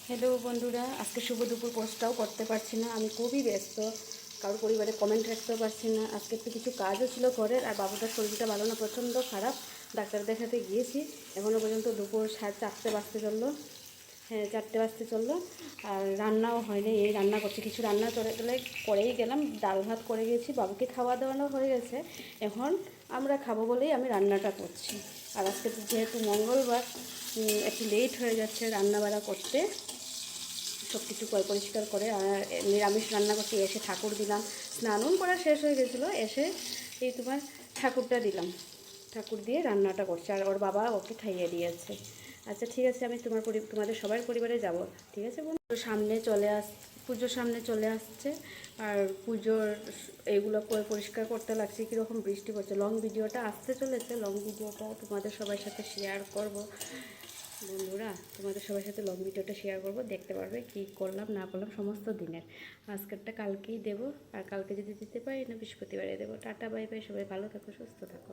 Hello বন্ধুরা, আজকে শুভ দুপুর পোস্টটাও করতে পারছি না, আমি খুবই ব্যস্ত। কারোর পরিবারে কমেন্ট রাখতেও পারছি না। আজকে একটু কিছু কাজও ছিল ঘরের, আর বাবুটার শরীরটা ভালো না, প্রচণ্ড খারাপ। ডাক্তার দেখাতে গিয়েছি, এখনও পর্যন্ত দুপুর 4:30 বাজতে চললো। হ্যাঁ, 4টে বাজতে চললো। আর রান্নাও হয়নি, এই রান্না করছি, কিছু রান্না করে গেলে করেই গেলাম। ডাল ভাত করে গেছি, বাবুকে খাওয়া দাওয়ানো হয়ে গেছে। এখন আমরা খাবো বলেই আমি রান্নাটা করছি। আর আজকে যেহেতু মঙ্গলবার, একটু লেট হয়ে যাচ্ছে রান্না বাড়া করতে। সব কিছু পরিষ্কার করে আর নিরামিষ রান্না করতে এসে ঠাকুর দিলাম। স্নানও করা শেষ হয়ে গেছিলো, এসে এই তোমার ঠাকুরটা দিলাম। ঠাকুর দিয়ে রান্নাটা করছে, আর ওর বাবা ওকে খাইয়ে দিয়েছে। আচ্ছা ঠিক আছে, আমি তোমাদের সবার পরিবারে যাব। ঠিক আছে বন্ধু, পুজোর সামনে চলে আসছে। আর পুজোর এইগুলো পরিষ্কার করতে লাগছে। কীরকম বৃষ্টি পড়ছে, লং ভিডিওটা আসতে চলেছে। লং ভিডিওটা তোমাদের সবার সাথে শেয়ার করব বন্ধুরা। তোমাদের সবার সাথে লং ভিডিওটা শেয়ার করব, দেখতে পারবে কি করলাম না করলাম সমস্ত দিনের। আজকেরটা কালকেই দেবো, আর কালকে যদি দিতে পারি না বৃহস্পতিবারে দেবো। টাটা, বাই বাই, সবাই ভালো থাকো, সুস্থ থাকো।